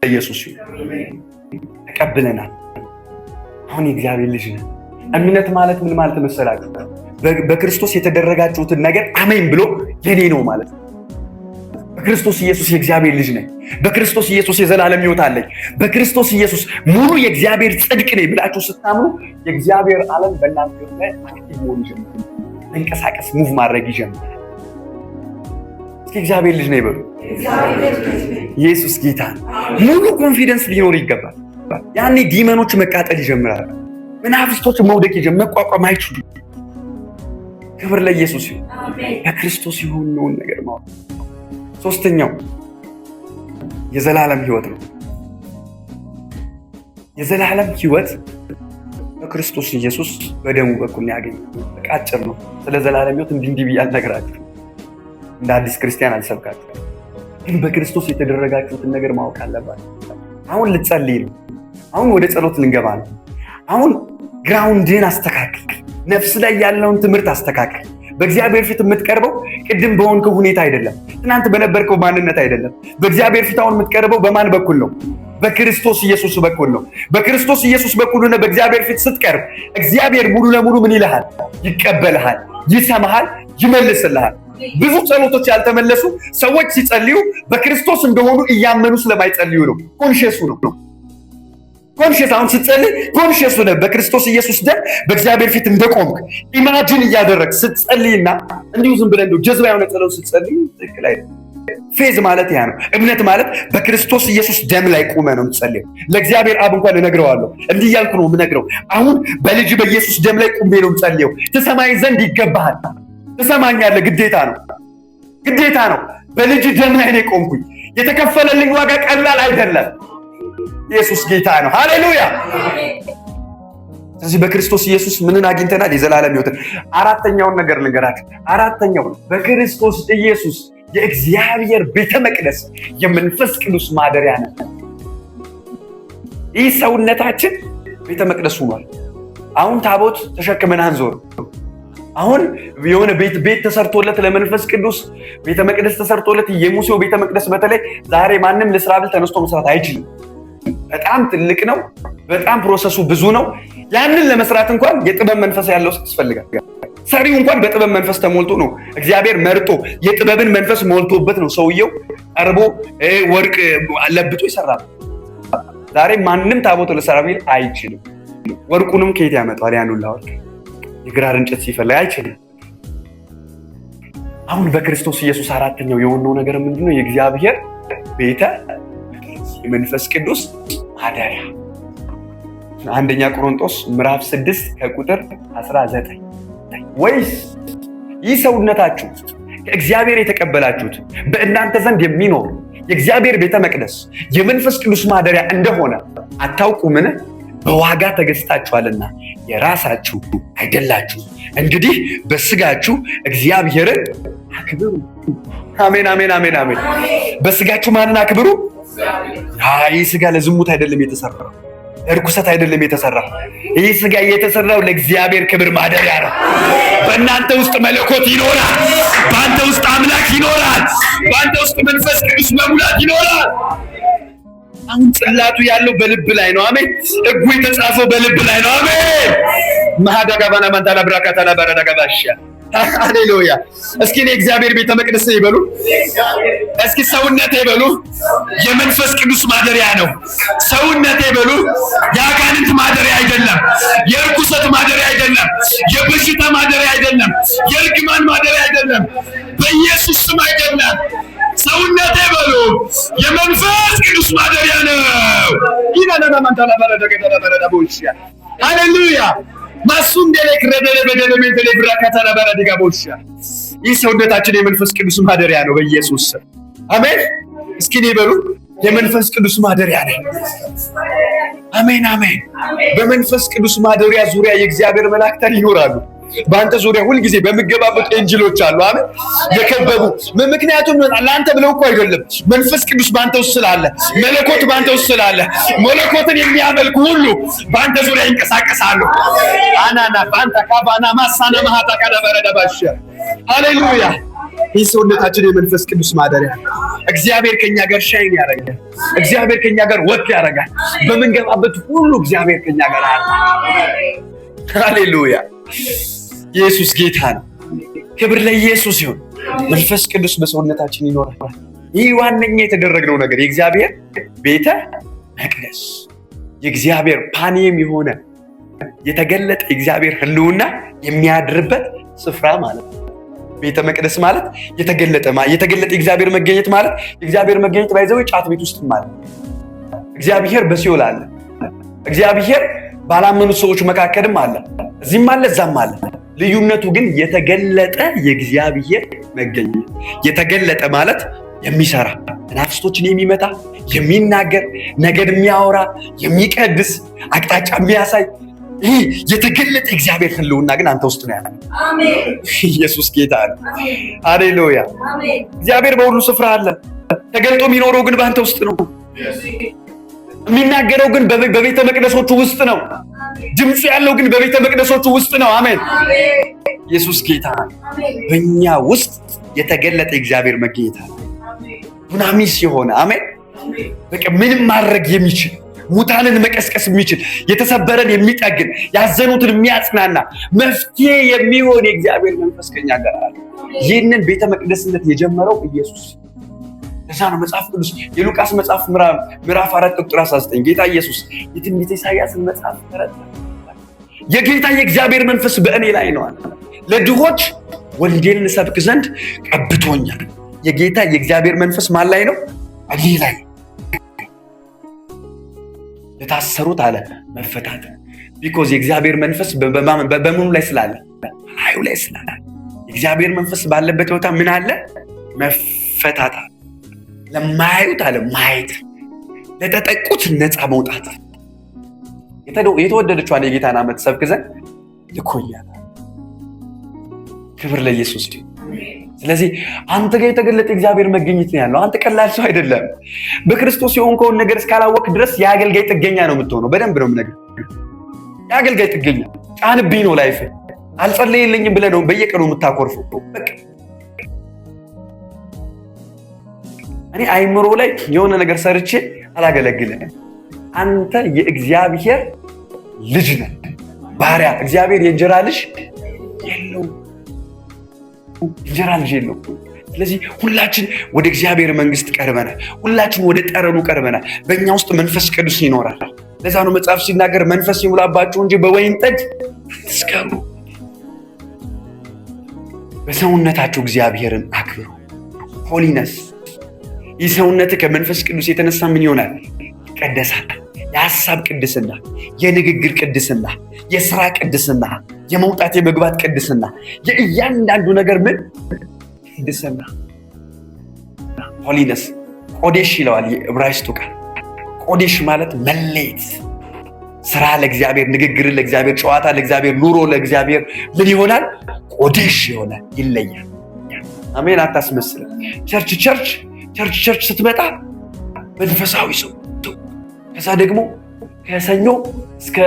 ኢየሱስ ተቀብለናል። አሁን የእግዚአብሔር ልጅ ነን። እምነት ማለት ምን ማለት መሰላችሁ? በክርስቶስ የተደረጋችሁትን ነገር አሜን ብሎ የኔ ነው ማለት ነው። በክርስቶስ ኢየሱስ የእግዚአብሔር ልጅ ነኝ። በክርስቶስ ኢየሱስ የዘላለም ሕይወት አለኝ። በክርስቶስ ኢየሱስ ሙሉ የእግዚአብሔር ጽድቅ ነኝ ብላችሁ ስታምኑ የእግዚአብሔር ዓለም በእናንተ ሕይወት ላይ አክቲቭ መሆን ይጀምራል። መንቀሳቀስ፣ ሙቭ ማድረግ ይጀምራል። እስኪ እግዚአብሔር ልጅ ነኝ በሉ። ኢየሱስ ጌታ ነው። ሙሉ ኮንፊደንስ ሊኖር ይገባል። ያኔ ዲመኖች መቃጠል ይጀምራሉ። መናፍስቶች መውደቅ ይጀምራሉ። መቋቋም አይችሉም። ክብር ለኢየሱስ ይሁን። በክርስቶስ የሆነውን ነገር ማወቅ። ሶስተኛው የዘላለም ሕይወት ነው። የዘላለም ሕይወት በክርስቶስ ኢየሱስ በደሙ በኩል ያገኘ አጭር ነው። ስለ ዘላለም ሕይወት እንዲህ ብዬ አልነግራችሁም። እንደ አዲስ ክርስቲያን አልሰብካችሁም። ግን በክርስቶስ የተደረጋችሁትን ነገር ማወቅ አለባችሁ። አሁን ልጸልይ ነው። አሁን ወደ ጸሎት ልንገባ ነው። አሁን ግራውንድን አስተካክል። ነፍስ ላይ ያለውን ትምህርት አስተካክል። በእግዚአብሔር ፊት የምትቀርበው ቅድም በሆንከው ሁኔታ አይደለም። ትናንት በነበርከው ማንነት አይደለም። በእግዚአብሔር ፊት አሁን የምትቀርበው በማን በኩል ነው? በክርስቶስ ኢየሱስ በኩል ነው። በክርስቶስ ኢየሱስ በኩል ሆነ በእግዚአብሔር ፊት ስትቀርብ እግዚአብሔር ሙሉ ለሙሉ ምን ይልሃል? ይቀበልሃል፣ ይሰማሃል፣ ይመልስልሃል። ብዙ ጸሎቶች ያልተመለሱ ሰዎች ሲጸልዩ በክርስቶስ እንደሆኑ እያመኑ ስለማይጸልዩ ነው። ኮንሽየሱ ነው። ኮንሽየስ አሁን ስትጸልይ ኮንሽየስ ሆነ በክርስቶስ ኢየሱስ ደም በእግዚአብሔር ፊት እንደቆምክ ኢማጂን እያደረግ ስትጸልይና እንዲሁ ዝም ብለህ እንደው ጀዝባ የሆነ ጸሎት ስትጸልይ ትክክል አይደለም። ፌዝ ማለት ያ ነው። እምነት ማለት በክርስቶስ ኢየሱስ ደም ላይ ቆመ ነው የምትጸልየው። ለእግዚአብሔር አብ እንኳን እነግረዋለሁ፣ እንዲህ እያልኩ ነው የምነግረው። አሁን በልጅ በኢየሱስ ደም ላይ ቆሜ ነው የምጸልየው። ትሰማኝ ዘንድ ይገባሃል። ትሰማኛለህ? ግዴታ ነው፣ ግዴታ ነው። በልጅ ደም ላይ ነው የቆምኩኝ። የተከፈለልኝ ዋጋ ቀላል አይደለም። ኢየሱስ ጌታ ነው። ሃሌሉያ። ስለዚህ በክርስቶስ ኢየሱስ ምንን አግኝተናል? የዘላለም ሕይወትን። አራተኛውን ነገር ልንገራችሁ። አራተኛው በክርስቶስ ኢየሱስ የእግዚአብሔር ቤተ መቅደስ የመንፈስ ቅዱስ ማደሪያ ነው። ይህ ሰውነታችን ቤተ መቅደስ ሆኗል። አሁን ታቦት ተሸክመን አንዞር። አሁን የሆነ ቤት ተሰርቶለት ለመንፈስ ቅዱስ ቤተ መቅደስ ተሰርቶለት የሙሴው ቤተ መቅደስ በተለይ ዛሬ ማንም ልስራ ብል ተነስቶ መስራት አይችልም። በጣም ትልቅ ነው። በጣም ፕሮሰሱ ብዙ ነው። ያንን ለመስራት እንኳን የጥበብ መንፈስ ያለው ሰው ያስፈልጋል። ሰሪው እንኳን በጥበብ መንፈስ ተሞልቶ ነው። እግዚአብሔር መርጦ የጥበብን መንፈስ ሞልቶበት ነው ሰውየው ቀርቦ ወርቅ ለብጦ ይሰራል። ዛሬ ማንም ታቦት ልሰራ ቢል አይችልም። ወርቁንም ከየት ያመጣዋል? ያኑላ ወርቅ የግራር እንጨት ሲፈልግ አይችልም። አሁን በክርስቶስ ኢየሱስ አራተኛው የሆነው ነገር ምንድነው? የእግዚአብሔር ቤተ የመንፈስ ቅዱስ ማደሪያ። አንደኛ ቆሮንቶስ ምዕራፍ 6 ከቁጥር 19 ወይስ ይህ ሰውነታችሁ ከእግዚአብሔር የተቀበላችሁት በእናንተ ዘንድ የሚኖር የእግዚአብሔር ቤተ መቅደስ የመንፈስ ቅዱስ ማደሪያ እንደሆነ አታውቁምን? በዋጋ ተገዝታችኋልና የራሳችሁ አይደላችሁ። እንግዲህ በስጋችሁ እግዚአብሔርን አክብሩ። አሜን፣ አሜን፣ አሜን፣ አሜን። በስጋችሁ ማንን አክብሩ? ይህ ስጋ ለዝሙት አይደለም የተሰራው፣ ለርኩሰት አይደለም የተሰራው። ይህ ስጋ የተሰራው ለእግዚአብሔር ክብር ማደሪያ ነው። በእናንተ ውስጥ መለኮት ይኖራል። በአንተ ውስጥ አምላክ ይኖራል። በአንተ ውስጥ መንፈስ ቅዱስ መሙላት ይኖራል። አሁን ጽላቱ ያለው በልብ ላይ ነው። አሜን። ሕጉ የተጻፈው በልብ ላይ ነው። አሜን። ማሃዳጋባና ማንታላ ብራካታላ ባራዳጋባሻ ሃሌሉያ። እስኪ እኔ እግዚአብሔር ቤተ መቅደስ ይበሉ። እስኪ ሰውነቴ ይበሉ። የመንፈስ ቅዱስ ማደሪያ ነው። ሰውነቴ ይበሉ። የአጋንንት ማደሪያ አይደለም። የርኩሰት ማደሪያ አይደለም። የበሽታ ማደሪያ አይደለም። የእርግማን ማደሪያ አይደለም። በኢየሱስ ስም አይደለም። ሰውነቴ በሉ የመንፈስ ቅዱስ ማደሪያ ነው። ይናና ማንታላ ባራዳጋታላ ባራዳቦሻ ሃሌሉያ። ማሱም ደለክ ረደለ በደለሜ ተለብራካታላ ባራዳጋቦሻ። ይህ ሰውነታችን የመንፈስ ቅዱስ ማደሪያ ነው በኢየሱስ ስም አሜን። እስኪ እኔ በሉ የመንፈስ ቅዱስ ማደሪያ ነው። አሜን፣ አሜን። በመንፈስ ቅዱስ ማደሪያ ዙሪያ የእግዚአብሔር መላእክት ይኖራሉ። በአንተ ዙሪያ ሁልጊዜ በሚገባበት ኤንጅሎች አሉ። አሜን። የከበቡ ምክንያቱም ለአንተ ብለው እኮ አይደለም። መንፈስ ቅዱስ በአንተ ውስጥ ስላለ፣ መለኮት በአንተ ውስጥ ስላለ መለኮትን የሚያመልኩ ሁሉ በአንተ ዙሪያ ይንቀሳቀሳሉ። አናና ባንታ ካባና ማሳና ማሃታ ካዳበረዳባሽ ሃሌሉያ። ይህ ሰውነታችን የመንፈስ ቅዱስ ማደሪያ። እግዚአብሔር ከኛ ጋር ሻይን ያደርጋል። እግዚአብሔር ከኛ ጋር ወጥ ያደርጋል። በምንገባበት ሁሉ እግዚአብሔር ከኛ ጋር አለ። ሃሌሉያ! ኢየሱስ ጌታ ነው። ክብር ለኢየሱስ ይሁን። መንፈስ ቅዱስ በሰውነታችን ይኖራል። ይህ ዋነኛ የተደረገው ነገር የእግዚአብሔር ቤተ መቅደስ፣ የእግዚአብሔር ፓኒየም የሆነ የተገለጠ የእግዚአብሔር ሕልውና የሚያድርበት ስፍራ ማለት ነው። ቤተ መቅደስ ማለት የተገለጠ የእግዚአብሔር መገኘት ማለት የእግዚአብሔር መገኘት ባይዘው ጫት ቤት ውስጥ ማለት እግዚአብሔር በሲኦል አለ። እግዚአብሔር ባላመኑ ሰዎች መካከልም አለ። እዚህም አለ፣ እዛም አለ። ልዩነቱ ግን የተገለጠ የእግዚአብሔር መገኘት። የተገለጠ ማለት የሚሰራ መናፍስቶችን የሚመታ የሚናገር ነገድ የሚያወራ የሚቀድስ አቅጣጫ የሚያሳይ ይህ የተገለጠ እግዚአብሔር ሕልውና ግን አንተ ውስጥ ነው ያለው። አሜን። ኢየሱስ ጌታ ነው። ሃሌሉያ። አሜን። እግዚአብሔር በሁሉ ስፍራ አለ። ተገልጦ የሚኖረው ግን በአንተ ውስጥ ነው። የሚናገረው ግን በቤተ መቅደሶቹ ውስጥ ነው። ድምፁ ያለው ግን በቤተ መቅደሶቹ ውስጥ ነው። አሜን። ኢየሱስ ጌታ ነው። በእኛ ውስጥ የተገለጠ እግዚአብሔር መገኘት አለ። ዱናሚስ የሆነ አሜን። በቃ ምንም ማድረግ የሚችል ሙታንን መቀስቀስ የሚችል የተሰበረን የሚጠግን ያዘኑትን የሚያጽናና መፍትሄ የሚሆን የእግዚአብሔር መንፈስ ከኛ ጋር አለ። ይህንን ቤተ መቅደስነት የጀመረው ኢየሱስ። ለዛ ነው መጽሐፍ ቅዱስ የሉቃስ መጽሐፍ ምዕራፍ 4 ቁጥር 19 ጌታ ኢየሱስ የትንቢተ ኢሳይያስን መጽሐፍ ተረዳ። የጌታ የእግዚአብሔር መንፈስ በእኔ ላይ ነው አለ። ለድሆች ወንጌልን እሰብክ ዘንድ ቀብቶኛል። የጌታ የእግዚአብሔር መንፈስ ማን ላይ ነው? እኔ ላይ። ለታሰሩት አለ መፈታት። ቢኮዝ የእግዚአብሔር መንፈስ በምኑ ላይ ስላለ? በላዩ ላይ ስላለ። የእግዚአብሔር መንፈስ ባለበት ቦታ ምን አለ? መፈታት። ለማያዩት አለ ማየት፣ ለተጠቁት ነፃ መውጣት። የተወደደችዋን የጌታን ዓመት ሰብክ ዘንድ ልኮኛል። ክብር ለኢየሱስ ይሁን። ስለዚህ አንተ ጋር የተገለጠ እግዚአብሔር መገኘት ነው ያለው። አንተ ቀላል ሰው አይደለም። በክርስቶስ የሆንከውን ነገር እስካላወቅ ድረስ የአገልጋይ ጥገኛ ነው የምትሆነው። በደንብ ነው የምነግርህ። የአገልጋይ ጥገኛ ጫንብኝ ነው ላይፍ። አልጸለየልኝም ብለህ ነው በየቀኑ የምታኮርፈው። በቃ እኔ አይምሮ ላይ የሆነ ነገር ሰርቼ አላገለግልህም። አንተ የእግዚአብሔር ልጅ ነህ፣ ባሪያ። እግዚአብሔር የእንጀራ ልጅ የለውም። እንጀራ ልጅ የለውም። ስለዚህ ሁላችን ወደ እግዚአብሔር መንግስት ቀርበናል። ሁላችን ወደ ጠረኑ ቀርበናል። በእኛ ውስጥ መንፈስ ቅዱስ ይኖራል። ለዛ ነው መጽሐፍ ሲናገር መንፈስ ይሙላባችሁ እንጂ በወይን ጠጅ አትስከሩ። በሰውነታችሁ እግዚአብሔርን አክብሩ። ሆሊነስ። ይህ ሰውነት ከመንፈስ ቅዱስ የተነሳ ምን ይሆናል? ይቀደሳል። የሐሳብ ቅድስና፣ የንግግር ቅድስና፣ የስራ ቅድስና፣ የመውጣት የመግባት ቅድስና፣ የእያንዳንዱ ነገር ምን ቅድስና። ሆሊነስ ቆዴሽ ይለዋል የዕብራይስጡ ቃል። ቆዴሽ ማለት መለየት። ስራ ለእግዚአብሔር፣ ንግግር ለእግዚአብሔር፣ ጨዋታ ለእግዚአብሔር፣ ኑሮ ለእግዚአብሔር ምን ይሆናል? ቆዴሽ ይሆናል፣ ይለያል። አሜን። አታስመስልም። ቸርች ስትመጣ መንፈሳዊ ሰው፣ ከዛ ደግሞ ከሰኞ እስከ